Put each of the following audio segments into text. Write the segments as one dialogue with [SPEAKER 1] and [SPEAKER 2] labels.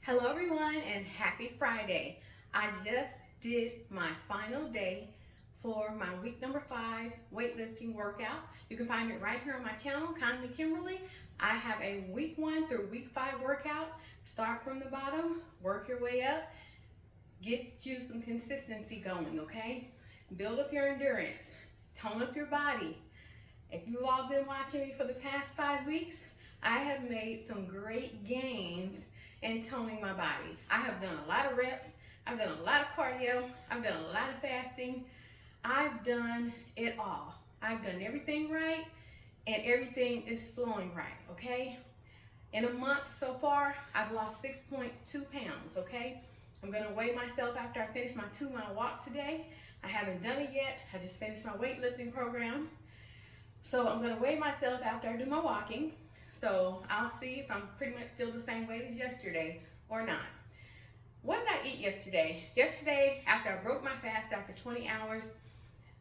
[SPEAKER 1] Hello everyone and happy Friday. I just did my final day for my week number 5 weightlifting workout. You can find it right here on my channel, Kindly Kimberly. I have a week 1 through week 5 workout. Start from the bottom, work your way up, get you some consistency going, okay? Build up your endurance, tone up your body. If you've all been watching me for the past 5 weeks, I have made some great gains in toning my body. I have done a lot of reps, I've done a lot of cardio, I've done a lot of fasting. I've done it all. I've done everything right and everything is flowing right, okay? In a month so far, I've lost 6.2 pounds, okay? I'm gonna weigh myself after I finish my 2-mile walk today. I haven't done it yet. I just finished my weightlifting program. So I'm gonna weigh myself after I do my walking. So I'll see if I'm pretty much still the same weight as yesterday or not. What did I eat yesterday? Yesterday, after I broke my fast after 20 hours,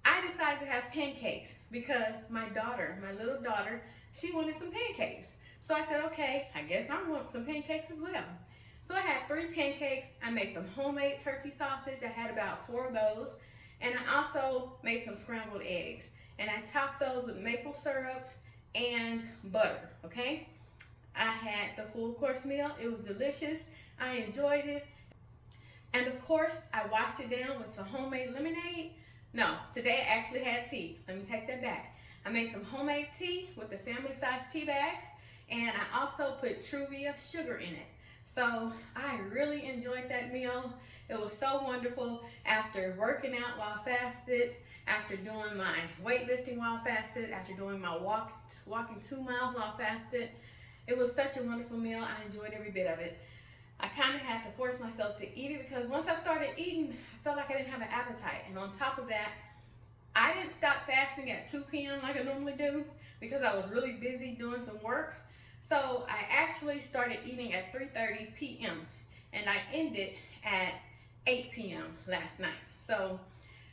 [SPEAKER 1] I decided to have pancakes because my little daughter, she wanted some pancakes. So I said, okay, I guess I want some pancakes as well. So I had 3 pancakes. I made some homemade turkey sausage. I had about 4 of those. And I also made some scrambled eggs. And I topped those with maple syrup and butter, okay? I had the full course meal. It was delicious. I enjoyed it. And of course, I washed it down with some homemade lemonade. No, today I actually had tea. Let me take that back. I made some homemade tea with the family size tea bags, and I also put Truvia sugar in it. So I really enjoyed that meal. It was so wonderful after working out while fasted, after doing my weightlifting while fasted, after doing my walking 2 miles while fasted. It was such a wonderful meal. I enjoyed every bit of it. I kind of had to force myself to eat it because once I started eating, I felt like I didn't have an appetite. And on top of that, I didn't stop fasting at 2 p.m. like I normally do because I was really busy doing some work. So I actually started eating at 3:30 p.m. and I ended at 8 p.m. last night. So,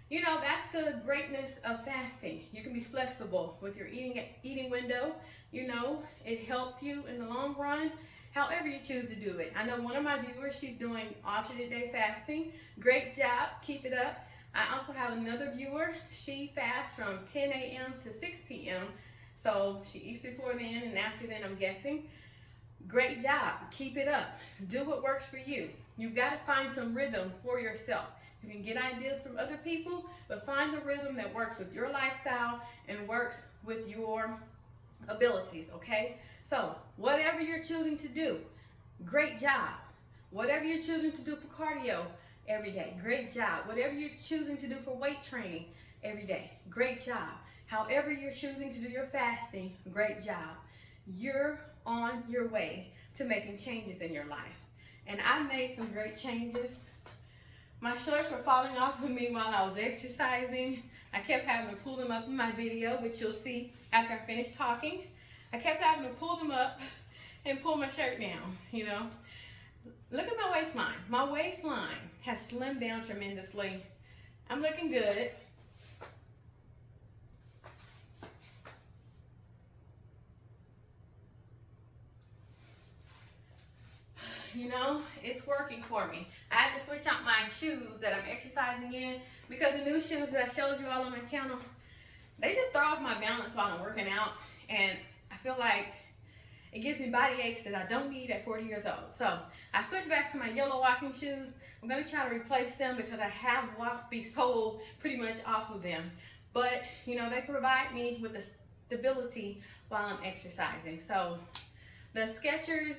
[SPEAKER 1] you know, that's the greatness of fasting. You can be flexible with your eating window. You know, it helps you in the long run, however you choose to do it. I know one of my viewers, she's doing alternate day fasting. Great job, keep it up. I also have another viewer, she fasts from 10 a.m. to 6 p.m. So she eats before then and after then, I'm guessing. Great job, keep it up. Do what works for you. You've got to find some rhythm for yourself. You can get ideas from other people, but find the rhythm that works with your lifestyle and works with your abilities, okay? So whatever you're choosing to do, great job. Whatever you're choosing to do for cardio every day, great job. Whatever you're choosing to do for weight training every day, great job. However you're choosing to do your fasting, great job. You're on your way to making changes in your life. And I made some great changes. My shorts were falling off of me while I was exercising. I kept having to pull them up in my video, which you'll see after I finish talking. I kept having to pull them up and pull my shirt down, you know. Look at my waistline. My waistline has slimmed down tremendously. I'm looking good. You know, it's working for me. I had to switch out my shoes that I'm exercising in because the new shoes that I showed you all on my channel, they just throw off my balance while I'm working out, and I feel like it gives me body aches that I don't need at 40 years old. So I switched back to my yellow walking shoes. I'm gonna try to replace them because I have walked the sole pretty much off of them. But, you know, they provide me with the stability while I'm exercising. So the Skechers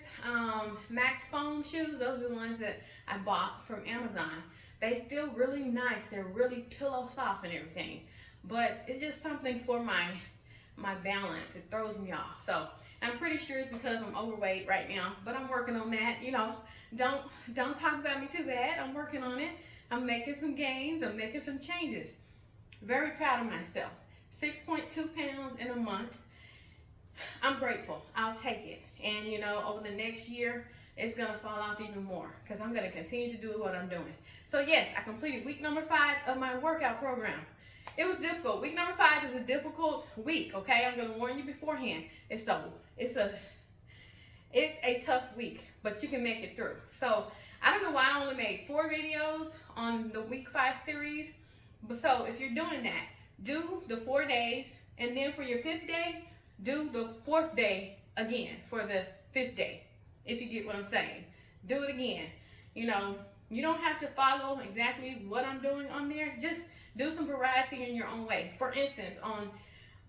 [SPEAKER 1] Max Foam shoes, those are the ones that I bought from Amazon. They feel really nice. They're really pillow soft and everything. But it's just something for my balance. It throws me off. So I'm pretty sure it's because I'm overweight right now, but I'm working on that. You know, don't talk about me too bad. I'm working on it. I'm making some gains. I'm making some changes. Very proud of myself. 6.2 pounds in a month. I'm grateful. I'll take it. And you know, over the next year, it's gonna fall off even more because I'm gonna continue to do what I'm doing. So yes, I completed week number 5 of my workout program. It was difficult. Week number 5 is a difficult week, okay? I'm gonna warn you beforehand. It's It's a tough week, but you can make it through. So I don't know why I only made 4 videos on the week 5 series. But so if you're doing that, do the 4 days, and then for your 5th day, do the 4th day again for the 5th day. If you get what I'm saying, do it again. You know, you don't have to follow exactly what I'm doing on there. Just do some variety in your own way. For instance, on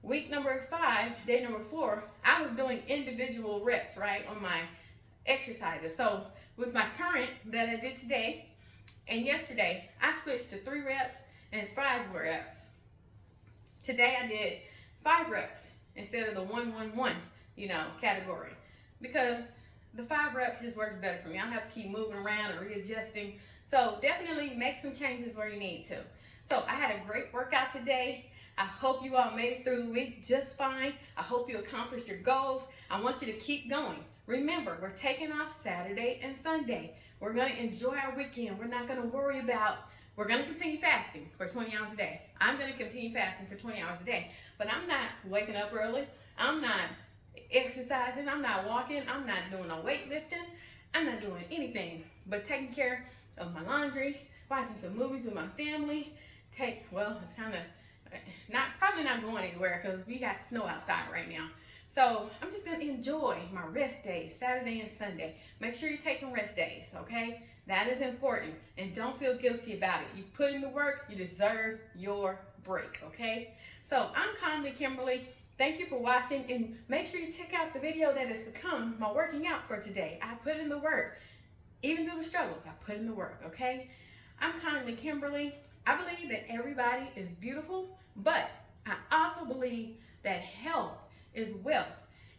[SPEAKER 1] week number 5, day number 4, I was doing individual reps, right, on my exercises. So with my current that I did today and yesterday, I switched to 3 reps and 5 reps. Today I did 5 reps instead of the 1-1-1, category, because the 5 reps just works better for me. I don't have to keep moving around and readjusting. So definitely make some changes where you need to. So I had a great workout today. I hope you all made it through the week just fine. I hope you accomplished your goals. I want you to keep going. Remember, we're taking off Saturday and Sunday. We're going to enjoy our weekend. We're not going to worry about, we're going to continue fasting for 20 hours a day. I'm going to continue fasting for 20 hours a day. But I'm not waking up early. I'm not exercising. I'm not walking. I'm not doing no weightlifting. I'm not doing anything but taking care of my laundry, watching some movies with my family. It's kind of probably not going anywhere because we got snow outside right now. So I'm just going to enjoy my rest days, Saturday and Sunday. Make sure you're taking rest days, okay? That is important. And don't feel guilty about it. You've put in the work. You deserve your break, okay? So I'm Kindly Kimberly. Thank you for watching. And make sure you check out the video that is to come, my working out for today. I put in the work. Even through the struggles, I put in the work, okay? I'm Kindly Kimberly. I believe that everybody is beautiful, but I also believe that health is wealth,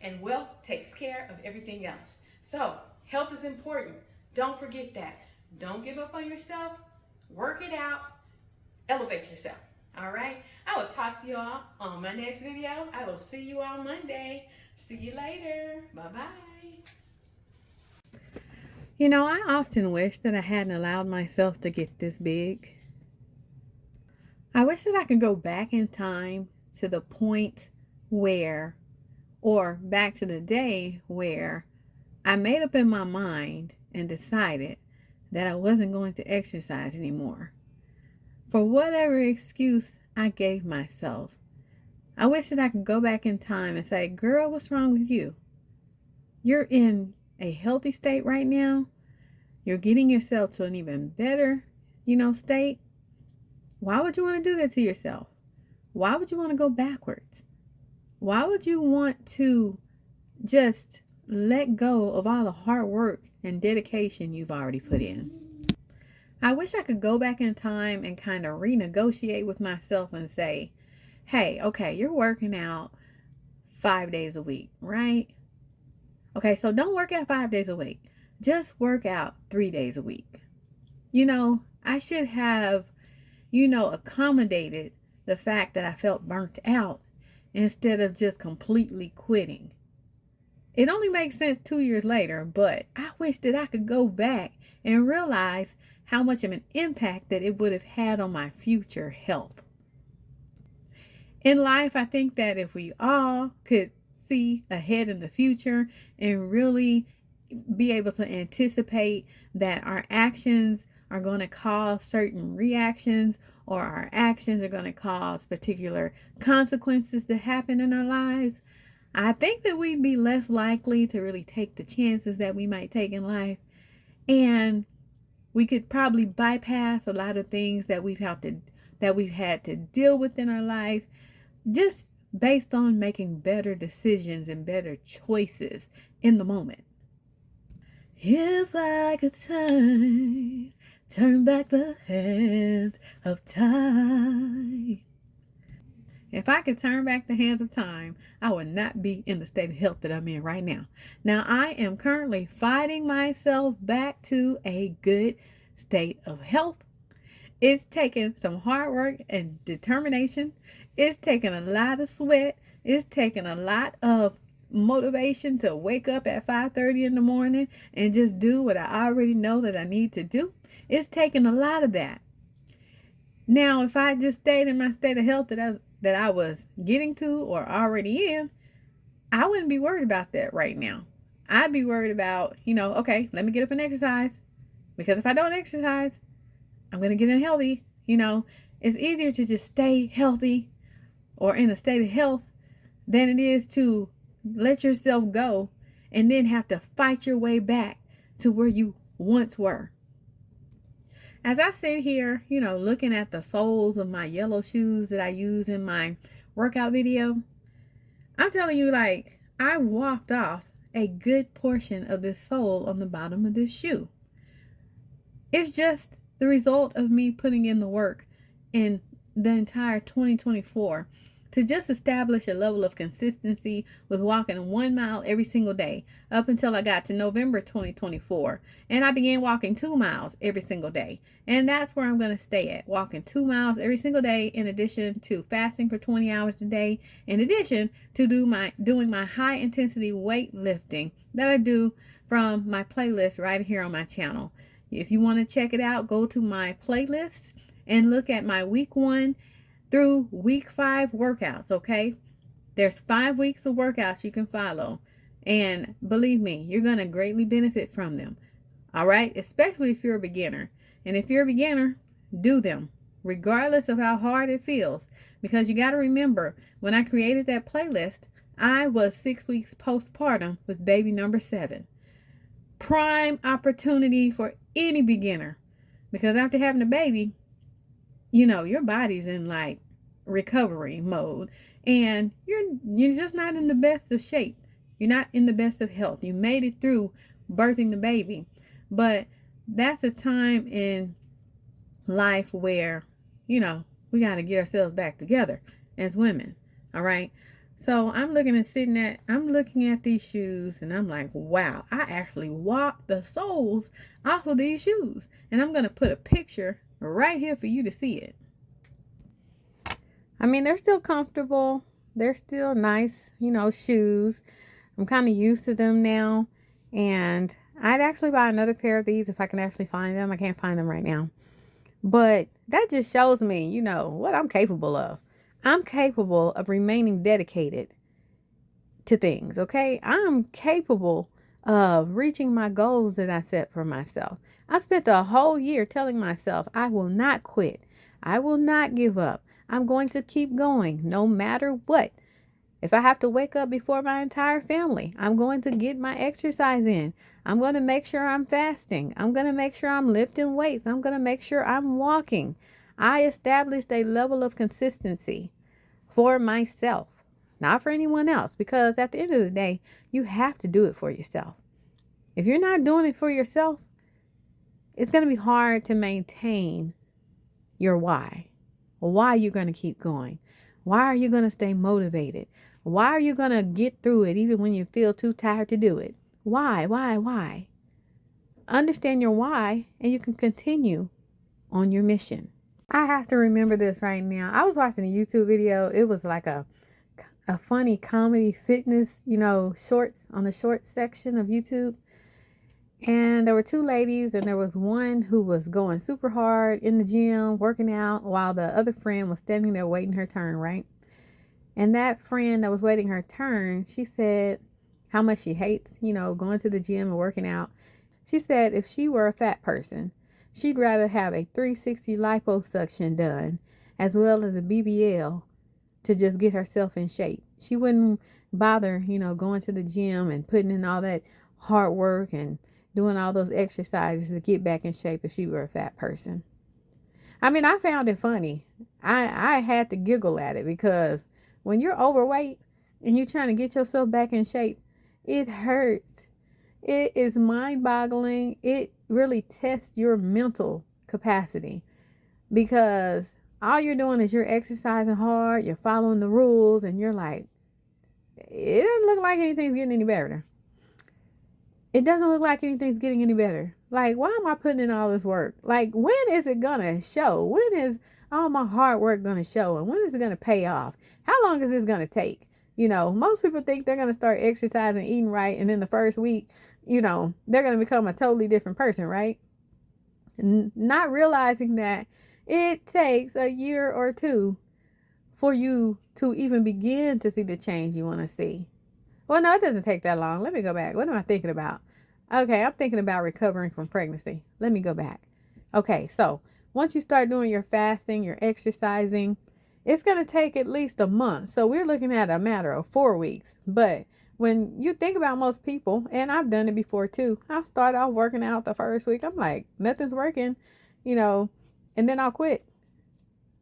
[SPEAKER 1] and wealth takes care of everything else. So health is important. Don't forget that. Don't give up on yourself. Work it out. Elevate yourself. All right? I will talk to you all on my next video. I will see you all Monday. See you later. Bye-bye.
[SPEAKER 2] I often wish that I hadn't allowed myself to get this big. I wish that I could go back in time to the point where, or back to the day where I made up in my mind and decided that I wasn't going to exercise anymore. For whatever excuse I gave myself, I wish that I could go back in time and say, girl, what's wrong with you? You're in a healthy state right now. You're getting yourself to an even better, state. Why would you want to do that to yourself? Why would you want to go backwards? Why would you want to just let go of all the hard work and dedication you've already put in? I wish I could go back in time and kind of renegotiate with myself and say, hey, okay, you're working out 5 days a week, right? Okay, so don't work out 5 days a week. Just work out 3 days a week. I should have, accommodated the fact that I felt burnt out instead of just completely quitting. It only makes sense 2 years later, but I wish that I could go back and realize how much of an impact that it would have had on my future health. In life, I think that if we all could see ahead in the future and really be able to anticipate that our actions are going to cause certain reactions, or our actions are going to cause particular consequences to happen in our lives, I think that we'd be less likely to really take the chances that we might take in life. And we could probably bypass a lot of things that we've had to deal with in our life, just based on making better decisions and better choices in the moment. If I could turn back the hands of time. If I could turn back the hands of time, I would not be in the state of health that I'm in right now. Now, I am currently fighting myself back to a good state of health. It's taken some hard work and determination. It's taken a lot of sweat. It's taken a lot of motivation to wake up at 5:30 in the morning and just do what I already know that I need to do. It's taken a lot of that. Now, if I just stayed in my state of health that I was getting to or already in, I wouldn't be worried about that right now. I'd be worried about, okay, let me get up and exercise. Because if I don't exercise, I'm going to get unhealthy. It's easier to just stay healthy or in a state of health than it is to let yourself go and then have to fight your way back to where you once were. As I sit here, looking at the soles of my yellow shoes that I use in my workout video, I'm telling you, like, I walked off a good portion of this sole on the bottom of this shoe. It's just the result of me putting in the work in the entire 2024 to just establish a level of consistency with walking 1 mile every single day up until I got to November 2024. And I began walking 2 miles every single day. And that's where I'm going to stay at, walking 2 miles every single day, in addition to fasting for 20 hours a day, in addition to doing my high intensity weightlifting that I do from my playlist right here on my channel. If you want to check it out, go to my playlist and look at my week 1 through week 5 workouts, okay? There's 5 weeks of workouts you can follow. And believe me, you're going to greatly benefit from them. All right? Especially if you're a beginner. And if you're a beginner, do them, regardless of how hard it feels. Because you got to remember, when I created that playlist, I was 6 weeks postpartum with baby number 7. Prime opportunity for any beginner. Because after having a baby, your body's in like recovery mode, and you're just not in the best of shape. You're not in the best of health. You made it through birthing the baby, but that's a time in life where, we got to get ourselves back together as women. All right. So I'm looking at these shoes, and I'm like, wow, I actually walked the soles off of these shoes. And I'm going to put a picture right here for you to see it. I mean, they're still comfortable. They're still nice, shoes. I'm kind of used to them now. And I'd actually buy another pair of these if I can actually find them. I can't find them right now. But that just shows me, what I'm capable of. I'm capable of remaining dedicated to things, okay? I'm capable of reaching my goals that I set for myself. I spent the whole year telling myself I will not quit. I will not give up. I'm going to keep going no matter what. If I have to wake up before my entire family, I'm going to get my exercise in. I'm going to make sure I'm fasting. I'm going to make sure I'm lifting weights. I'm going to make sure I'm walking. I established a level of consistency for myself, not for anyone else, because at the end of the day, you have to do it for yourself. If you're not doing it for yourself, it's going to be hard to maintain your why. Why you're going to keep going. Why are you going to stay motivated? Why are you going to get through it even when you feel too tired to do it? Why? Understand your why, and you can continue on your mission. I have to remember this right now. I was watching a YouTube video. It was like a funny comedy fitness, shorts, on the shorts section of YouTube. And there were 2 ladies, and there was one who was going super hard in the gym, working out, while the other friend was standing there waiting her turn, right? And that friend that was waiting her turn, she said how much she hates, going to the gym and working out. She said if she were a fat person, she'd rather have a 360 liposuction done as well as a BBL to just get herself in shape. She wouldn't bother, going to the gym and putting in all that hard work and doing all those exercises to get back in shape if she were a fat person. I mean, I found it funny. I had to giggle at it because when you're overweight and you're trying to get yourself back in shape, it hurts. It is mind-boggling. It really tests your mental capacity because all you're doing is you're exercising hard, you're following the rules, and you're like, it doesn't look like anything's getting any better. It doesn't look like anything's getting any better. Like, why am I putting in all this work? Like, when is it gonna show? When is all my hard work gonna show? And when is it gonna pay off? How long is this gonna take? Most people think they're gonna start exercising, eating right, and in the first week, they're gonna become a totally different person, right? Not realizing that it takes a year or 2 for you to even begin to see the change you want to see. Well, no, it doesn't take that long. Let me go back. What am I thinking about? Okay, I'm thinking about recovering from pregnancy. Let me go back. Okay, so once you start doing your fasting, your exercising, it's going to take at least a month. So we're looking at a matter of 4 weeks. But when you think about most people, and I've done it before too, I'll start off working out the first week. I'm like, nothing's working, you know, and then I'll quit.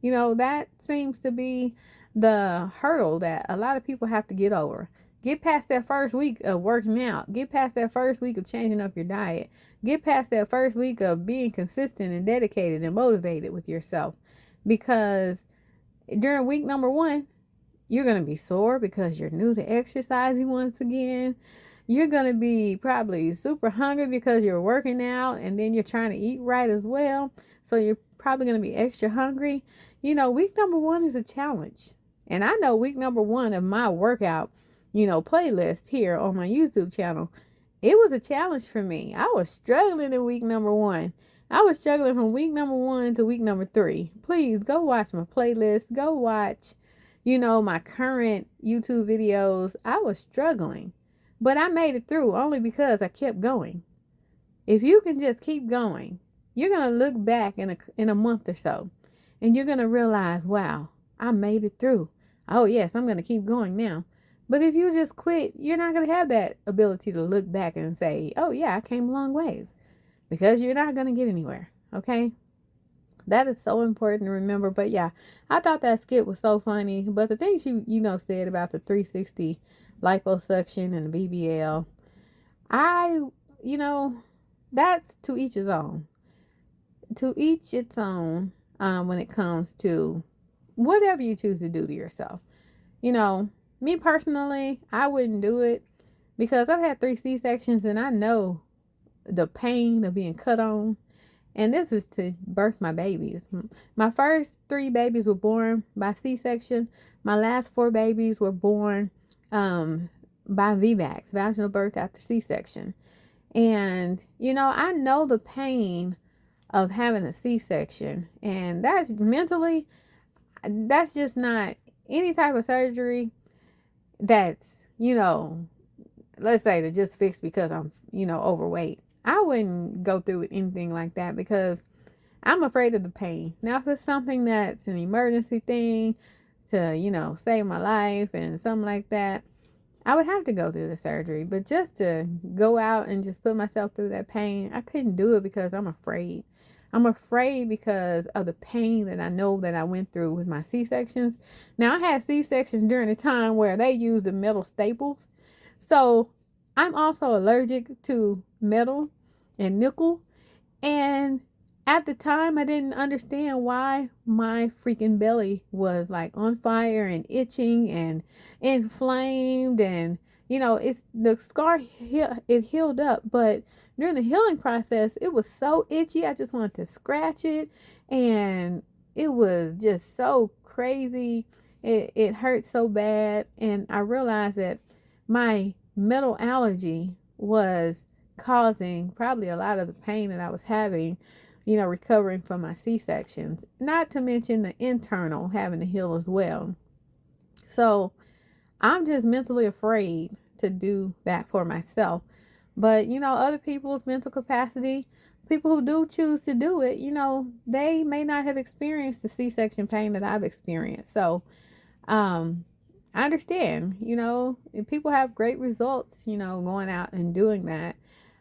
[SPEAKER 2] That seems to be the hurdle that a lot of people have to get over. Get past that first week of working out. Get past that first week of changing up your diet. Get past that first week of being consistent and dedicated and motivated with yourself. Because during week number 1, you're going to be sore because you're new to exercising once again. You're going to be probably super hungry because you're working out and then you're trying to eat right as well. So you're probably going to be extra hungry. Week number 1 is a challenge. And I know week number 1 of my workout, playlist here on my YouTube channel, it was a challenge for me. I was struggling in week number 1. I was struggling from week number 1 to week number 3. Please go watch my playlist. Go watch, my current YouTube videos. I was struggling, but I made it through only because I kept going. If you can just keep going, you're going to look back in a month or so and you're going to realize, wow, I made it through. Oh, yes, I'm going to keep going now. But if you just quit, you're not going to have that ability to look back and say, oh, yeah, I came a long ways, because you're not going to get anywhere. Okay. That is so important to remember. But yeah, I thought that skit was so funny. But the things you said about the 360 liposuction and the BBL, I, that's to each his own. To each its own, when it comes to whatever you choose to do to yourself. Me personally, I wouldn't do it because I've had 3 C-sections and I know the pain of being cut on. And this was to birth my babies. My first 3 babies were born by C-section. My last 4 babies were born by VBACs, vaginal birth after C-section. And, I know the pain of having a C-section. And that's mentally, that's just not any type of surgery that's, let's say to just fix because I'm, overweight. I wouldn't go through with anything like that because I'm afraid of the pain. Now, if it's something that's an emergency thing to, save my life and something like that, I would have to go through the surgery. But just to go out and just put myself through that pain, I couldn't do it because I'm afraid. I'm afraid because of the pain that I know that I went through with my C-sections. Now, I had C-sections during a time where they used the metal staples. So I'm also allergic to metal and nickel. And at the time, I didn't understand why my freaking belly was like on fire and itching and inflamed. And, it's the scar, it healed up. But during the healing process, it was so itchy. I just wanted to scratch it. And it was just so crazy. It hurt so bad. And I realized that my metal allergy was causing probably a lot of the pain that I was having, recovering from my C-sections, not to mention the internal having to heal as well. So I'm just mentally afraid to do that for myself. But, other people's mental capacity, people who do choose to do it, they may not have experienced the C-section pain that I've experienced. So, I understand, if people have great results, going out and doing that.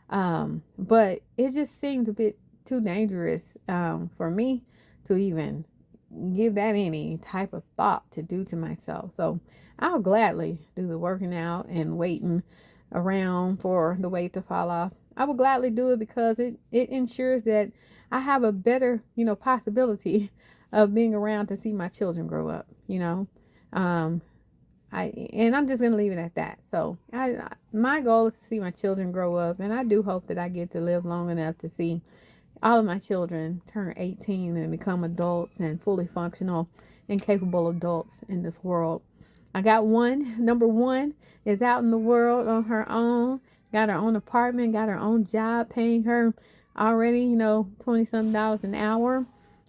[SPEAKER 2] But it just seemed a bit too dangerous, for me to even give that any type of thought to do to myself. So I'll gladly do the working out and waiting around for the weight to fall off. I will gladly do it because it ensures that I have a better, possibility of being around to see my children grow up, and I'm just gonna leave it at that. So my goal is to see my children grow up, and I do hope that I get to live long enough to see all of my children turn 18 and become adults and fully functional and capable adults in this world. I got one. Number 1 is out in the world on her own, got her own apartment, got her own job, paying her already, $20 something an hour.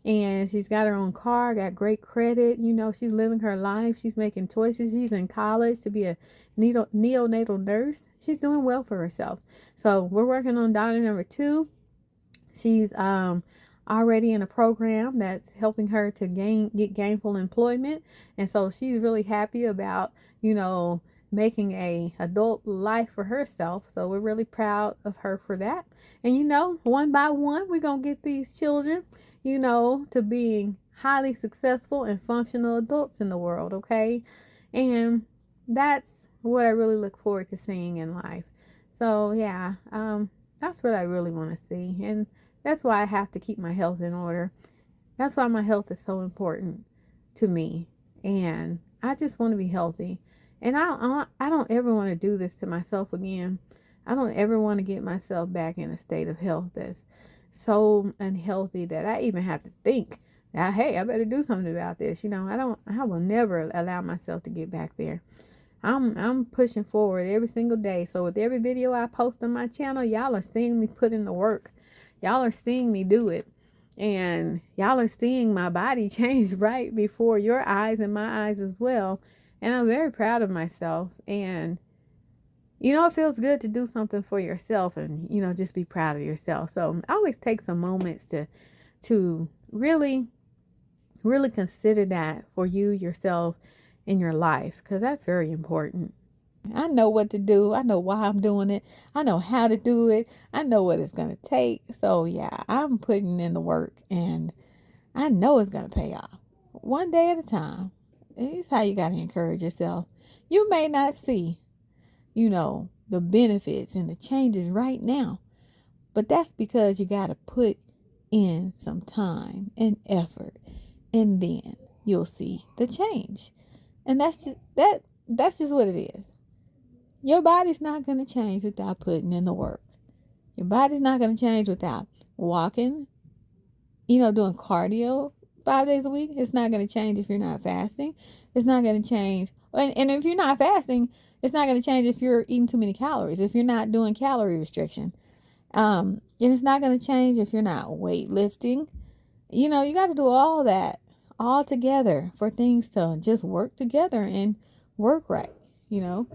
[SPEAKER 2] and she's got her own car, got great credit. You know, she's living her life. She's making choices. She's in college to be a neonatal nurse. She's doing well for herself. So we're working on daughter number 2. She's already in a program that's helping her to get gainful employment, and so she's really happy about, you know, making a adult life for herself. So we're really proud of her for that. And you know, one by one, we're gonna get these children, you know, to being highly successful and functional adults in the world. Okay, and that's what I really look forward to seeing in life. So yeah, that's what I really want to see, and that's why I have to keep my health in order. That's why my health is so important to me. And I just want to be healthy. And I don't ever want to do this to myself again. I don't ever want to get myself back in a state of health that's so unhealthy that I even have to think that, hey, I better do something about this. You know, I will never allow myself to get back there. I'm pushing forward every single day. So with every video I post on my channel, y'all are seeing me put in the work. Y'all are seeing me do it. And y'all are seeing my body change right before your eyes and my eyes as well. And I'm very proud of myself. And, you know, it feels good to do something for yourself and, you know, just be proud of yourself. So I always take some moments to really, really consider that for you, yourself, in your life, because that's very important. I know what to do. I know why I'm doing it. I know how to do it. I know what it's going to take. So, yeah, I'm putting in the work, and I know it's going to pay off one day at a time. It's how you got to encourage yourself. You may not see, you know, the benefits and the changes right now, but that's because you got to put in some time and effort, and then you'll see the change. And that's just what it is. Your body's not going to change without putting in the work. Your body's not going to change without walking, you know, doing cardio 5 days a week. It's not going to change if you're not fasting. It's not going to change. And if you're not fasting, it's not going to change if you're eating too many calories, if you're not doing calorie restriction. And it's not going to change if you're not weightlifting. You know, you got to do all that all together for things to just work together and work right, you know.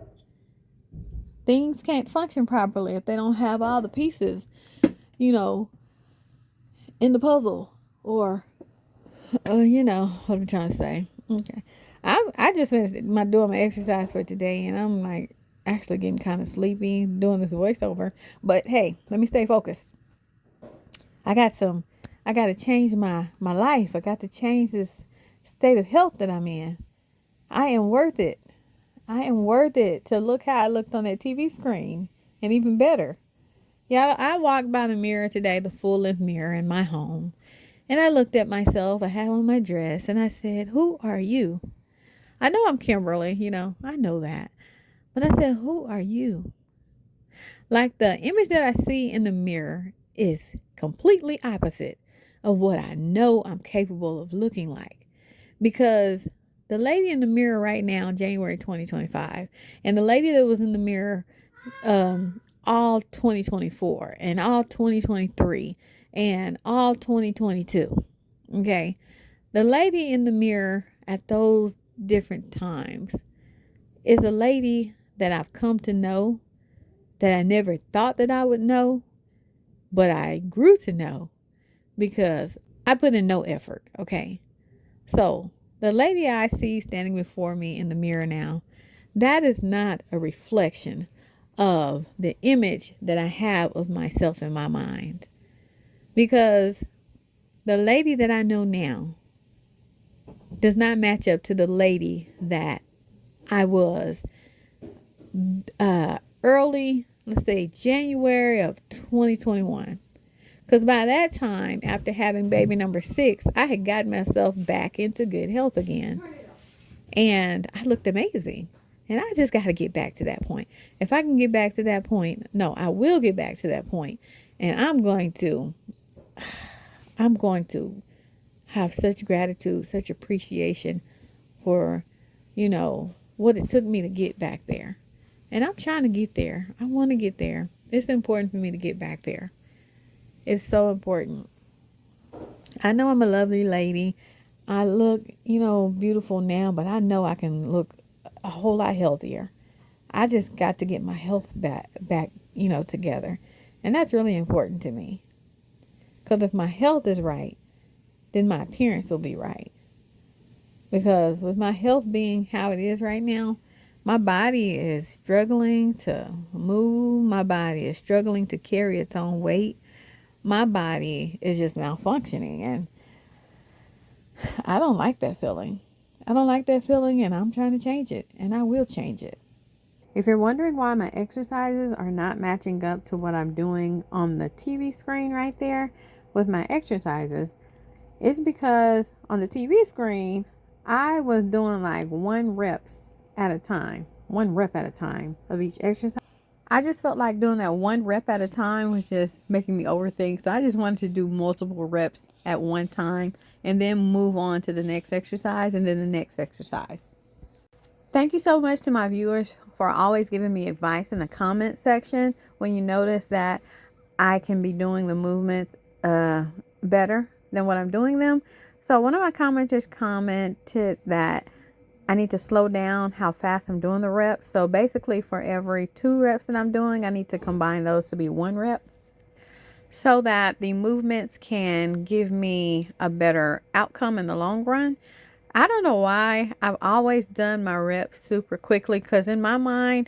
[SPEAKER 2] Things can't function properly if they don't have all the pieces, you know, in the puzzle, or, you know, what I'm trying to say. Okay. I just finished doing my exercise for today, and I'm like actually getting kind of sleepy doing this voiceover. But hey, let me stay focused. I got to change my life. I got to change this state of health that I'm in. I am worth it. I am worth it to look how I looked on that TV screen, and even better. Yeah, I walked by the mirror today, the full-length mirror in my home, and I looked at myself. I had on my dress, and I said, "Who are you?" I know I'm Kimberly, you know, I know that. But I said, "Who are you?" Like, the image that I see in the mirror is completely opposite of what I know I'm capable of looking like. Because the lady in the mirror right now, January 2025, and the lady that was in the mirror all 2024 and all 2023 and all 2022, okay? The lady in the mirror at those different times is a lady that I've come to know, that I never thought that I would know, but I grew to know because I put in no effort, okay? So, the lady I see standing before me in the mirror now, that is not a reflection of the image that I have of myself in my mind. Because the lady that I know now does not match up to the lady that I was early, let's say January of 2021. Because by that time, after having baby number 6, I had gotten myself back into good health again. And I looked amazing. And I just got to get back to that point. If I can get back to that point, no, I will get back to that point. And I'm going to have such gratitude, such appreciation for, you know, what it took me to get back there. And I'm trying to get there. I want to get there. It's important for me to get back there. It's so important. I know I'm a lovely lady. I look, beautiful now, but I know I can look a whole lot healthier. I just got to get my health back, together. And that's really important to me. Because if my health is right, then my appearance will be right. Because with my health being how it is right now, my body is struggling to move. My body is struggling to carry its own weight. My body is just malfunctioning. And I don't like that feeling. I don't like that feeling, and I'm trying to change it. And I will change it. If you're wondering why my exercises are not matching up to what I'm doing on the TV screen right there with my exercises, it's because on the TV screen, I was doing like one rep at a time of each exercise. I just felt like doing that one rep at a time was just making me overthink. So I just wanted to do multiple reps at one time and then move on to the next exercise and then the next exercise. Thank you so much to my viewers for always giving me advice in the comment section when you notice that I can be doing the movements better than what I'm doing them. So one of my commenters commented that I need to slow down how fast I'm doing the reps. So basically for every 2 reps that I'm doing, I need to combine those to be 1 rep so that the movements can give me a better outcome in the long run. I don't know why I've always done my reps super quickly, because in my mind,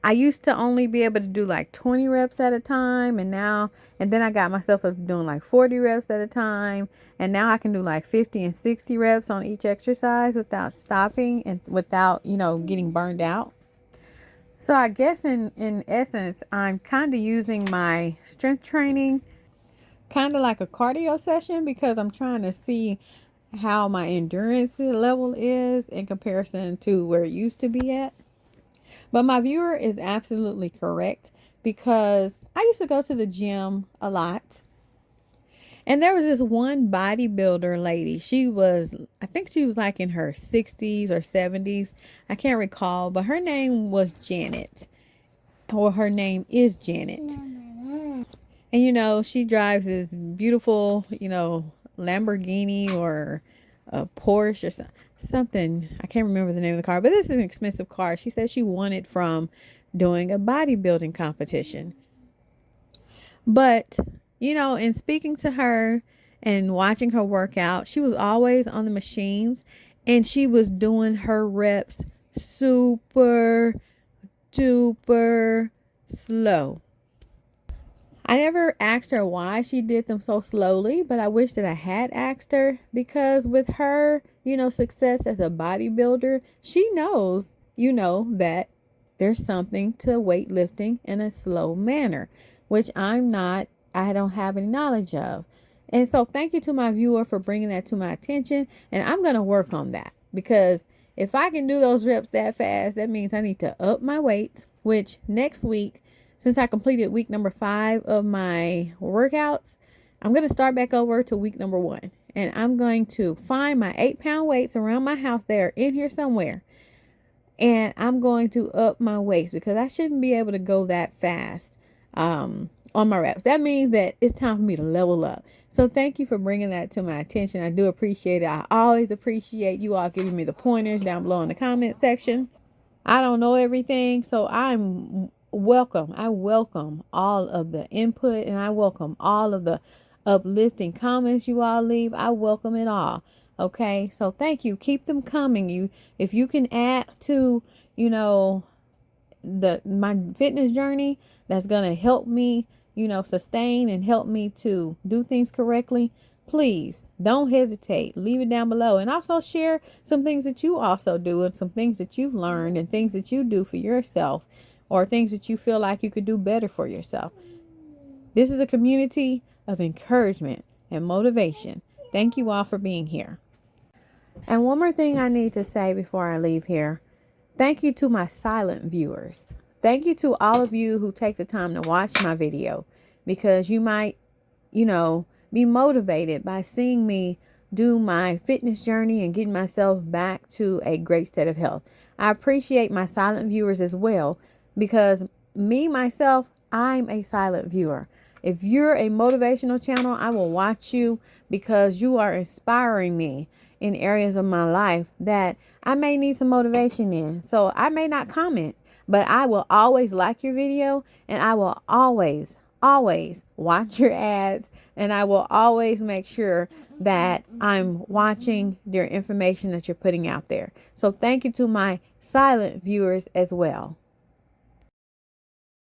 [SPEAKER 2] I used to only be able to do like 20 reps at a time, and then I got myself up doing like 40 reps at a time, and now I can do like 50 and 60 reps on each exercise without stopping and without, getting burned out. So I guess in essence, I'm kind of using my strength training kind of like a cardio session, because I'm trying to see how my endurance level is in comparison to where it used to be at. But my viewer is absolutely correct, because I used to go to the gym a lot. And there was this one bodybuilder lady. I think she was like in her 60s or 70s. I can't recall, but her name was Janet. Or her name is Janet. And she drives this beautiful, Lamborghini or a Porsche or something. I can't remember the name of the car, but this is an expensive car. She said she won it from doing a bodybuilding competition. But, in speaking to her and watching her work out, she was always on the machines, and she was doing her reps super duper slow. I never asked her why she did them so slowly, but I wish that I had asked her, because with her, success as a bodybuilder, she knows, that there's something to weightlifting in a slow manner, which I don't have any knowledge of. And so thank you to my viewer for bringing that to my attention. And I'm going to work on that, because if I can do those reps that fast, that means I need to up my weights, which next week, since I completed week number 5 of my workouts, I'm going to start back over to week number 1. And I'm going to find my 8-pound weights around my house. They are in here somewhere. And I'm going to up my weights, because I shouldn't be able to go that fast on my reps. That means that it's time for me to level up. So thank you for bringing that to my attention. I do appreciate it. I always appreciate you all giving me the pointers down below in the comment section. I don't know everything, so I welcome all of the input, and I welcome all of the uplifting comments you all leave. I welcome it all. Okay, so thank you. Keep them coming. If you can add to, my fitness journey, that's gonna help me, sustain and help me to do things correctly, please don't hesitate. Leave it down below, and also share some things that you also do, and some things that you've learned, and things that you do for yourself, or things that you feel like you could do better for yourself. This is a community of encouragement and motivation. Thank you all for being here. And one more thing I need to say before I leave here. Thank you to my silent viewers. Thank you to all of you who take the time to watch my video, because you might, be motivated by seeing me do my fitness journey and getting myself back to a great state of health. I appreciate my silent viewers as well, because myself, I'm a silent viewer. If you're a motivational channel, I will watch you because you are inspiring me in areas of my life that I may need some motivation in. So I may not comment, but I will always like your video, and I will always watch your ads, and I will always make sure that I'm watching your information that you're putting out there. So thank you to my silent viewers as well.